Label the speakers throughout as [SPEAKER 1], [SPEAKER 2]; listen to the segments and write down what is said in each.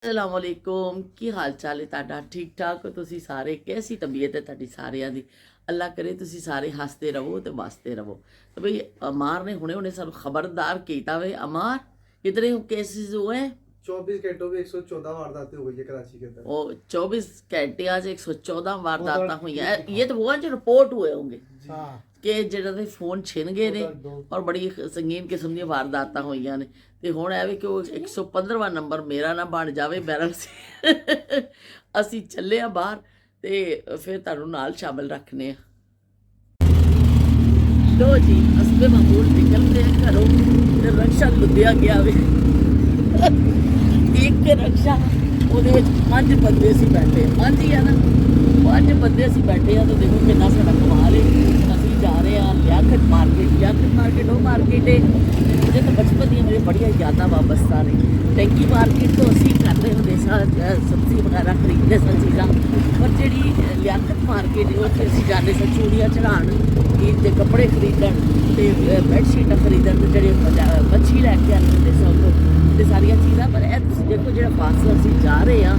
[SPEAKER 1] अस्सलामुअलैकुम की हाल चाल है तुहाडा ठीक ठाक हो तुसी सारे कैसी तबीयत है तुहाडी सारियां दी अल्लाह करे तुसी सारे हसते रहो तो बसते रहो तो भाई अमार ने हुने हुने सब खबरदार किया वे अमार कितने केसेस हुए
[SPEAKER 2] 24 घंटों में 114 वारदातें हो गई है कराची के अंदर।
[SPEAKER 1] वो 24 घंटे आज 114 वारदात हुई
[SPEAKER 2] जी
[SPEAKER 1] है ये तो वो जो रिपोर्ट हुए होंगे
[SPEAKER 2] हाँ
[SPEAKER 1] कि जिन्होंने फोन छिन गए ने और बड़ी संगीन किस्म दी वारदात हुई ने तो हुण है भी कि 115वां नंबर मेरा ना बन जाए बैरल से असी चले आ बाहर तो फिर तुहानू नाल शामिल रखने लो जी हसबे महमूद निकलते हैं घरों ते रक्षा लुद्धिया गया वे एक के रक्षा ਉਹਦੇ ਵਿੱਚ 5 ਬੰਦੇ ਸੀ ਬੈਠੇ 5 ਹੀ ਆ ਨਾ 5 ਬੰਦੇ ਅਸੀਂ ਬੈਠੇ ਆ ਤਾਂ ਦੇਖੋ ਕਿੰਨਾ ਸਾਡਾ ਕਮਾਲ ਹੈ ਅਸੀਂ ਜਾ ਰਹੇ ਆ ਲਿਆਕਤ ਮਾਰਕੀਟ ਉਹ ਮਾਰਕੀਟ ਹੈ मुझे तो बचपन दी मेरी बढ़िया यादा वाबस्ता ने टैंकी मार्केट तो असी करते होंगे सब्जी वगैरह खरीदते सन चीज़ा पर जी लियाकत मार्केट उत्थे असी जाते सन चूड़ियाँ चढ़ान ईद के कपड़े खरीदन तो बैडशीटां खरीदन तो जे मच्छी लैके आने होंगे सब तो सारिया चीज़ा पर देखो जो फासला असी जा रहे हैं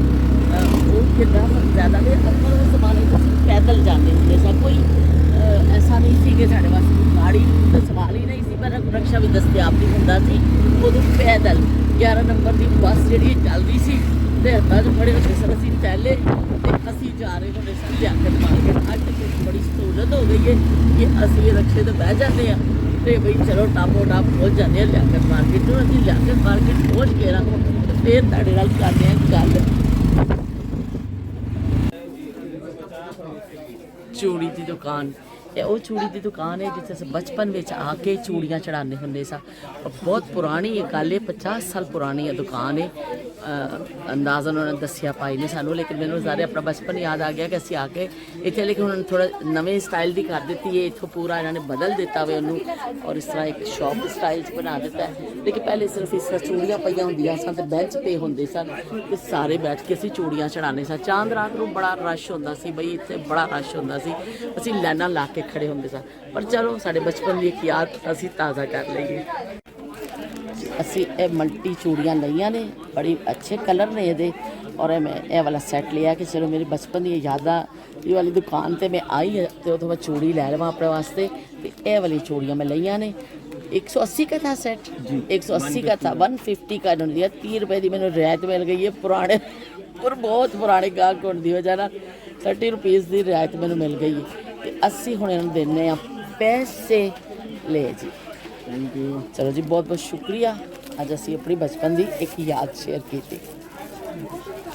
[SPEAKER 1] वो कितना ज़्यादा ने पर उस जमाने तो पैदल जाते होंगे सन कोई ऐसा नहीं सी कि साढ़े वास्ते गाड़ी तो सवाल ही नहीं सी पर रक्षा भी दस्तियाब नहीं होंदा सी उदों पैदल 11 नंबर की बस जी चल रही सी ते हत्थां 'च फड़े होंदे सन असीं थैले ते असीं जा रहे होंदे सन लियाकत मार्केट अज तो बड़ी सहूलत हो गई है कि असीं रक्षे तो बह जाते हैं तो बई चलो टापो टाप पहुँच जाते हैं लियाकत मार्केट तो असीं लियाकत मार्केट पहुँच के ना फिर तुहाडे नाल करदे हां गल चूड़ी की दुकान वो चूड़ी की दुकान है जिथे अस बचपन में आके चूड़ियाँ चढ़ाने होंगे सा बहुत पुरानी ये गल है 50 साल पुरानी है दुकान है अंदाज़ा उन्होंने दसिया पाई ने सानू लेकिन मैंने सारे अपना बचपन याद आ गया कि असी आके इतने लेकिन उन्होंने थोड़ा नवे स्टाइल की कर दी है इतों पूरा इन्होंने बदल दिता वे उन्होंने और इस तरह एक शॉप स्टाइल बना दिता है लेकिन पहले सिर्फ इस तरह चूड़ियाँ पईयां होंदियां सन ते बेंच पे होंदे सन ते सारे बैठ के असी चूड़ियाँ चढ़ाने सन चांद रात को बड़ा रश होंदा सी बई इत्थे बड़ा रश होंदा सी असी लाइनां ला के खड़े होंदे सन पर चलो साडे बचपन की एक याद असी ताज़ा कर लईए असी ए मल्टी चूड़ियाँ लईयां ने बड़ी अच्छे कलर ने ये और मैं ये वाला सैट लिया कि चलो मेरी बचपन की यादा ये वाली दुकान ते मैं आई है तो उतो मैं चूड़ी लै लवां अपने वास्ते तो ये वाली चूड़ियाँ मैं लईयां ने 180 का था सेट 180 का था 150 का इन्होंने दिया 30 रुपए की मैंने रियायत मिल गई है पुराने और बहुत पुराने गाहक होने की वजह 30 रुपीज़ की रियायत मैंने मिल गई है तो असी हुण इन्होंने देने पैसे ले जी थैंक यू चलो जी बहुत बहुत शुक्रिया अज असी अपनी बचपन की एक याद शेयर की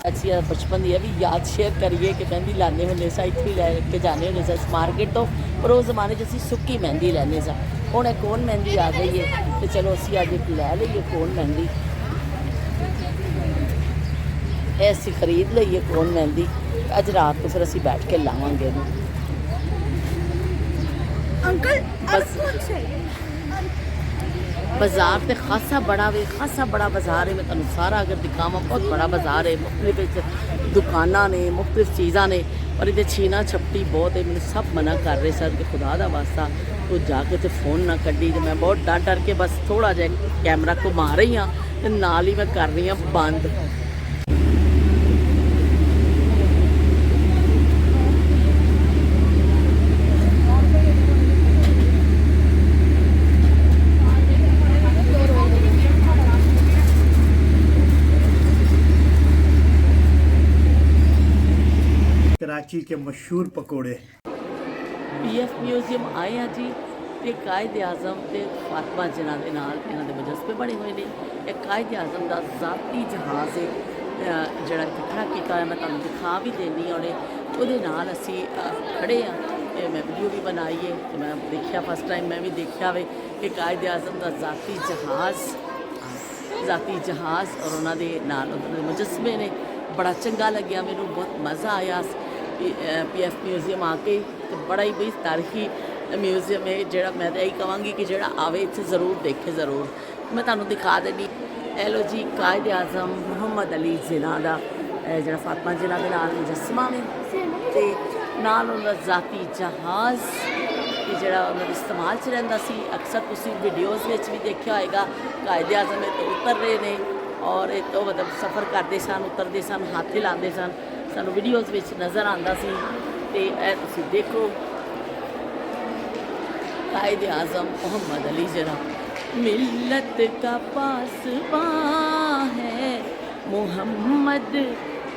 [SPEAKER 1] असी बचपन की भी याद शेयर करिए कि मेहंदी लाने होंगे सा इतने लैके जाने होंगे सा मार्केट तो पर उस जमाने असी सुक्की मेहंदी लैने सा हुण कौन मेहंदी आ गई है तो चलो असी अज एक लै लीए कौन मेहंदी ऐसी खरीद लीए कौन मेहंदी अज रात को फिर असी बैठ के लावांगे
[SPEAKER 3] अंकल
[SPEAKER 1] बस बाजार तो खासा बड़ा वे खासा बड़ा बाजार है मैं तुहानू सारा अगर दिखावा बहुत बड़ा बाजार है मुख्तलिफ दुकाना ने मुख्तलिफ चीज़ा ने पर ये छीना छपटी बहुत है मैंने सब मना कर रहे सर कि खुदा का वास्ता तो जाके तो फोन ना कड्डी तो मैं बहुत डर डर के बस थोड़ा जहा कैमरा घुमा रही हाँ तो नाल ही मैं कर रही हाँ बंद
[SPEAKER 2] कराची के मशहूर पकोड़े
[SPEAKER 1] PF म्यूजियम आए हैं जी तो कायद आज़म तो फातिमा जिन्हों के नाल इन्हों के मुजस्मे बने हुए हैं एक कायद आज़म का ज़ाती जहाज़ है जोड़ा इकट्ठा किया मैं तुहानू दिखा भी देनी उन्हें वो असी खड़े हाँ मैं वीडियो भी बनाई है तो मैं देखा फर्स्ट टाइम मैं भी देखा वे कि कायद आज़म का ज़ाती जहाज़ और उन्होंने नाल मुजस्मे ने बड़ा चंगा लग्या मैनू बहुत मज़ा आया PF म्यूजियम आके तो बड़ा ही बई तारीखी म्यूजियम है जोड़ा मैं तो यही कहांगी कि जोड़ा आवे इत्थे ज़रूर देखे ज़रूर मैं तुहानू दिखा देनी एलो जी कायद आज़म मुहम्मद अली जिन्ना का जोड़ा फातिमा जिन्ना के नाल मुजस्मा में तो नाल उनका ज़ाती जहाज़ कि जोड़ा उन्होंने इस्तेमाल च रहिंदा सी अक्सर तुसीं वीडियोज़ में भी देखा होएगा कायद आज़म तो उतर रहे हैं ਔਰ ਇਹ ਤੋਂ ਮਤਲਬ ਸਫ਼ਰ ਕਰਦੇ ਸਨ, ਉਤਰਦੇ ਸਨ, ਹੱਥ ਹਿਲਾਉਂਦੇ ਸਨ, ਸਾਨੂੰ ਵੀਡੀਓਜ਼ ਵਿੱਚ ਨਜ਼ਰ ਆਉਂਦਾ ਸੀ। ਤੇ ਇਹ ਤੁਸੀਂ ਦੇਖੋ कायद आज़म मोहम्मद अली जना मिल्लत का पासबां है मोहम्मद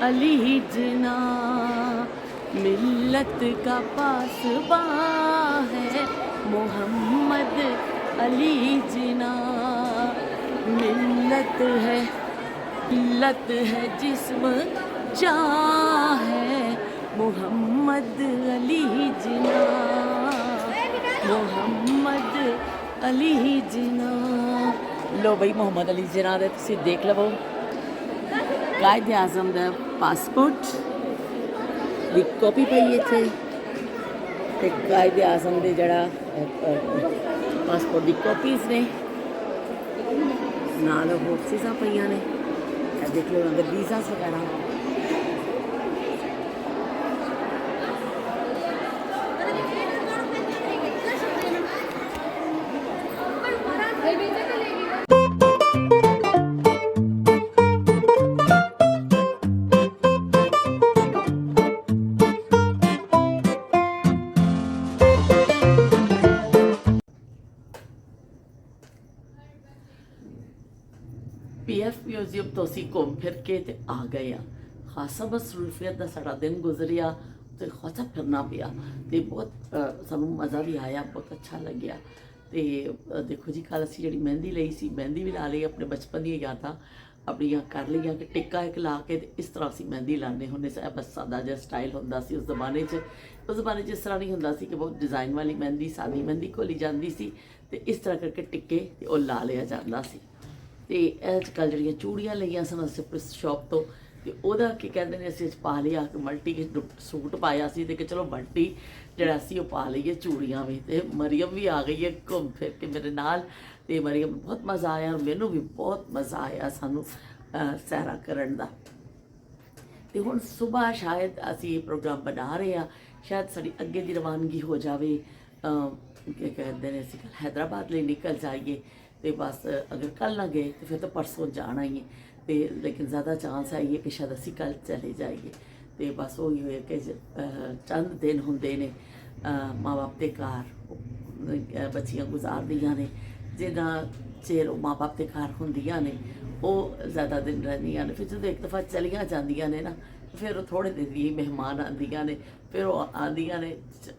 [SPEAKER 1] अली जना, मिल्लत का पासबां है मोहम्मद अली जना। मिल्लत है जिस्म जान है मोहम्मद अली जना, मोहम्मद अली जिना। लो बई मोहम्मद अली जिना दे तुसी देख लवो कायद आज़म दा पासपोर्ट दी कॉपी पई इत्थे ते कायद आज़म दे जड़ा पासपोर्ट दी कॉपीज़ ने नाल होर चीज़ां पईयां ने। देख लो अगर वीज़ा वगैरह PF म्यूजियम तो असी घूम फिर के ते आ गए हाँ। खासा मसरूफियत का साड़ा दिन गुजरिया तो खासा फिरना पिया तो बहुत सानू मज़ा भी आया, बहुत अच्छा लग्या। तो देखो जी कल असी जी मेहंदी ली सी, मेहंदी भी ला ली, अपने बचपन दी यादां अपनियां कर लियां कि टिक्का एक ला के इस तरह असी मेहंदी लाने होंगे सा। बस सादा जिहा स्टाइल होंदा सी उस ज़माने च इस तरह नहीं होंदा सी कि बहुत डिज़ाइन वाली मेहंदी सादी मेहंदी घोली जाती सी ते इस तरह करके टिक्के ते ओह ला लिया जाता सी। तो अजकल जड़ियाँ चूड़ियाँ लिया सन अस शॉप तो ਉਹਦਾ ਕੀ ਕਹਿੰਦੇ ਨੇ ਅਸੀਂ ਪਾ ਲਿਆ ਕਿ ਮਲਟੀ ਸੂਟ ਪਾਇਆ ਸੀ ਤੇ ਕਿ ਚਲੋ ਮਲਟੀ ਜਿਹੜਾ ਸੀ ਉਹ ਪਾ ਲਈਏ ਚੂੜੀਆਂ ਵੀ। ਤੇ ਮਰੀਮ ਵੀ ਆ ਗਈ ਹੈ ਘੁੰਮ ਫਿਰ ਕੇ ਮੇਰੇ ਨਾਲ ਤੇ ਮਰੀਮ ਨੂੰ ਬਹੁਤ ਮਜ਼ਾ ਆਇਆ, ਮੈਨੂੰ ਵੀ ਬਹੁਤ ਮਜ਼ਾ ਆਇਆ ਸਾਨੂੰ ਸੈਰਾ ਕਰਨ ਦਾ। ਤੇ ਹੁਣ ਸਵੇਰ ਸ਼ਾਇਦ ਅਸੀਂ ਇਹ ਪ੍ਰੋਗਰਾਮ ਬਣਾ ਰਹੇ ਹਾਂ, ਸ਼ਾਇਦ ਸਾਡੀ ਅੱਗੇ ਦੀ ਰਵਾਨਗੀ ਹੋ ਜਾਵੇ। ਕੀ ਕਹਿੰਦੇ ਨੇ ਅਸੀਂ ਕੱਲ੍ਹ हैदराबाद ਲਈ ਨਿਕਲ ਜਾਈਏ ਤੇ ਬਸ ਅਗਰ ਕੱਲ੍ਹ ਨਾ ਗਏ ਤੇ ਫਿਰ ਤਾਂ ਪਰਸੋਂ ਜਾਣਾ ਹੀ ਹੈ। तो लेकिन ज़्यादा चांस है ये कि शायद असी कल चले जाइए। तो बस वो ही है कि चंद दिन होंगे ने माँ बाप के घर बच्चियां गुजारदियां ने, जिन्ना चेर माँ बाप के घर होंदियां ने वो ज़्यादा दिन रहिंदियां ने। फिर जो एक दफ़ा चलियां जांदियां ने ना फिर थोड़े दिन ही मेहमान आंदियां ने, फिर वो आंदियां ने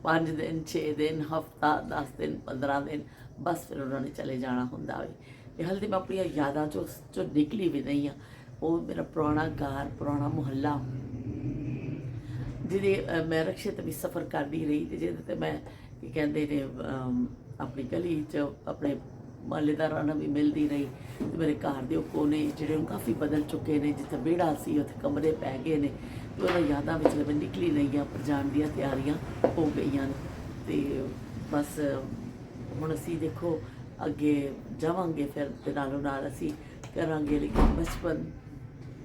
[SPEAKER 1] 5 दिन 6 दिन हफ्ता 10 दिन 15 दिन, बस फिर उन्होंने चले जाना होंदा वे। हाल तो मैं अपन यादा चो निकली भी नहीं हाँ। वो मेरा पुराना घर पुराना मुहल्ला जिदे मैं रक्शे ते भी सफ़र करती रही तो जिदे मैं की कहते ने अपनी गली च अपने महल्लेदारां नाल भी मिलती रही। तो मेरे घर के कोने जोड़े काफ़ी बदल चुके हैं, जिथे बेड़ा सी उत्थे कमरे पै गए ने। तो उन्होंने यादा में मैं निकली नहीं हाँ, पर जान दी तैयारियां हो गई ने। तो बस हुण असीं देखो अगे जावांगे फिर ते नालों नाल असी करांगे। लेकिन बचपन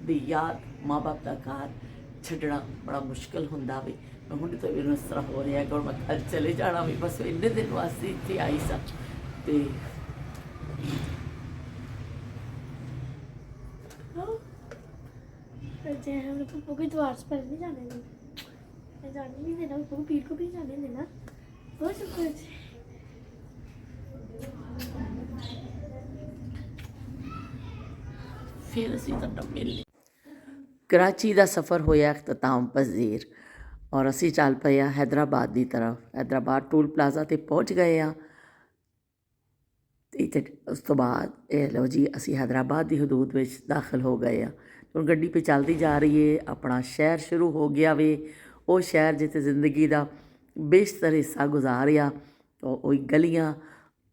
[SPEAKER 1] दी याद माँ बाप का घर छड्डना बड़ा मुश्किल हुंदा वे। मैं हुण तो इस तरह हो रहा है कि मैं कल चले जाना भी, बस इन्ने दिन वास्ते इत्थे आई सा। ते
[SPEAKER 3] हमने पप्पू के द्वार पर नहीं जाने देना, मैं जाने नहीं देना, पप्पू पीर को भी जाने देना। बहुत शुक्र
[SPEAKER 1] फिर असी तुहाडा मिलने। कराची का सफ़र होया इख्तिताम पजीर और असी चल पे हैदराबाद की तरफ। हैदराबाद टोल प्लाजा ते पहुँच गए हाँ। तो उस तो बाद लो जी असी हैदराबाद की हदूद में दाखिल हो गए हाँ। हुण गड्डी पे चलती जा रही है, अपना शहर शुरू हो गया वे। वो शहर जिथे जिंदगी का बेशतर हिस्सा गुजारिया, तो वही गलियाँ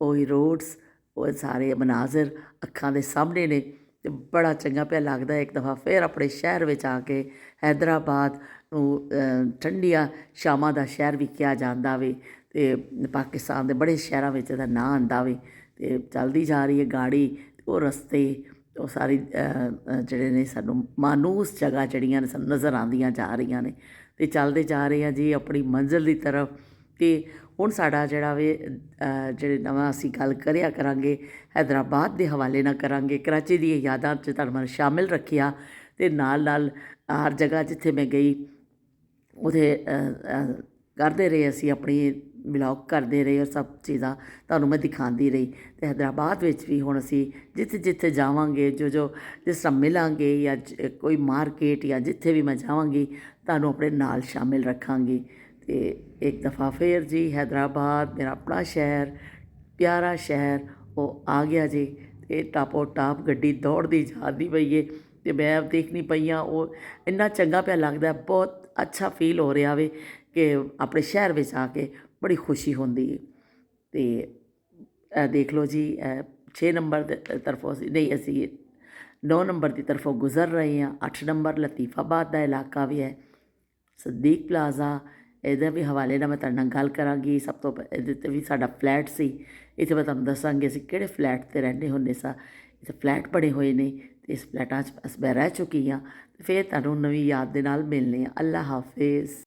[SPEAKER 1] वही रोड्स वो सारे मनाजर अखां दे सामने ने। तो बड़ा चंगा पिया लगता है एक दफ़ा फिर अपने शहर में आके। हैदराबाद ठंडिया शामां दा शहर भी कहा जाता वे, तो पाकिस्तान के बड़े शहरों में इसदा नां आंदा वे। तो चलती जा रही है गाड़ी, वो रस्ते वो सारी जिहड़े ने सानूं मानूस जगह जिहड़ियां ने सानूं नज़र आंदियां जा रही ने। तो चलते जा रहे हैं जी अपनी मंजिल की तरफ। ਤੇ ਹੁਣ ਸਾਡਾ ਜਿਹੜਾ ਵੇ ਜਿਹੜੇ ਨਵਾਂ ਅਸੀਂ ਗੱਲ ਕਰਿਆ ਕਰਾਂਗੇ ਹੈਦਰਾਬਾਦ ਦੇ ਹਵਾਲੇ ਨਾਲ ਕਰਾਂਗੇ। ਕਰਾਚੀ ਦੀਆਂ ਯਾਦਾਂ 'ਚ ਤੁਹਾਨੂੰ ਮੈਂ ਸ਼ਾਮਿਲ ਰੱਖਿਆ ਤੇ ਨਾਲ ਨਾਲ ਹਰ ਜਗ੍ਹਾ ਜਿੱਥੇ ਮੈਂ ਗਈ ਉਹਦੇ ਕਰਦੇ ਰਹੇ ਅਸੀਂ ਆਪਣੀ ਵਲੌਗ ਕਰਦੇ ਰਹੇ ਔਰ ਸਭ ਚੀਜ਼ਾਂ ਤੁਹਾਨੂੰ ਮੈਂ ਦਿਖਾਉਂਦੀ ਰਹੀ। ਅਤੇ ਹੈਦਰਾਬਾਦ ਵਿੱਚ ਵੀ ਹੁਣ ਅਸੀਂ ਜਿੱਥੇ ਜਿੱਥੇ ਜਾਵਾਂਗੇ ਜੋ ਜਿਸ ਤਰ੍ਹਾਂ ਮਿਲਾਂਗੇ ਜਾਂ ਕੋਈ ਮਾਰਕੀਟ ਜਾਂ ਜਿੱਥੇ ਵੀ ਮੈਂ ਜਾਵਾਂਗੀ ਤੁਹਾਨੂੰ ਆਪਣੇ ਨਾਲ ਸ਼ਾਮਿਲ ਰੱਖਾਂਗੀ। ਅਤੇ ਇੱਕ ਦਫਾ ਫਿਰ ਜੀ ਹੈਦਰਾਬਾਦ ਮੇਰਾ ਆਪਣਾ ਸ਼ਹਿਰ, ਪਿਆਰਾ ਸ਼ਹਿਰ ਉਹ ਆ ਗਿਆ ਜੀ। ਅਤੇ ਟਾਪੋ ਟਾਪ ਗੱਡੀ ਦੌੜਦੀ ਜਾਂਦੀ ਪਈ ਏ ਅਤੇ ਮੈਂ ਦੇਖਣੀ ਪਈ ਹਾਂ। ਉਹ ਇੰਨਾ ਚੰਗਾ ਪਿਆ ਲੱਗਦਾ, ਬਹੁਤ ਅੱਛਾ ਫੀਲ ਹੋ ਰਿਹਾ ਵੇ ਕਿ ਆਪਣੇ ਸ਼ਹਿਰ ਵਿੱਚ ਆ ਕੇ ਬੜੀ ਖੁਸ਼ੀ ਹੁੰਦੀ ਹੈ। ਅਤੇ ਇਹ ਦੇਖ ਲਓ ਜੀ 6 ਨੰਬਰ ਦੇ ਤਰਫੋਂ ਅਸੀਂ 9 ਨੰਬਰ ਦੀ ਤਰਫੋਂ ਗੁਜ਼ਰ ਰਹੇ ਹਾਂ। 8 ਨੰਬਰ ਲਤੀਫਾਬਾਦ ਦਾ ਇਲਾਕਾ ਵੀ ਹੈ, ਸਦੀਕ ਪਲਾਜ਼ਾ, ਇਹਦੇ ਵੀ ਹਵਾਲੇ ਨਾਲ ਮੈਂ ਤੁਹਾਡੇ ਨਾਲ ਗੱਲ ਕਰਾਂਗੀ। ਸਭ ਤੋਂ ਇਹਦੇ 'ਤੇ ਵੀ ਸਾਡਾ ਫਲੈਟ ਸੀ, ਇੱਥੇ ਮੈਂ ਤੁਹਾਨੂੰ ਦੱਸਾਂਗੀ ਅਸੀਂ ਕਿਹੜੇ ਫਲੈਟ 'ਤੇ ਰਹਿੰਦੇ ਹੁੰਦੇ ਸਾਂ। ਇੱਥੇ ਫਲੈਟ ਬਣੇ ਹੋਏ ਨੇ ਅਤੇ ਇਸ ਫਲੈਟਾਂ 'ਚ ਮੈਂ ਰਹਿ ਚੁੱਕੀ ਹਾਂ। ਫਿਰ ਤੁਹਾਨੂੰ ਨਵੀਂ ਯਾਦ ਦੇ ਨਾਲ ਮਿਲਨੇ ਆ। ਅੱਲਾ ਹਾਫਿਜ਼।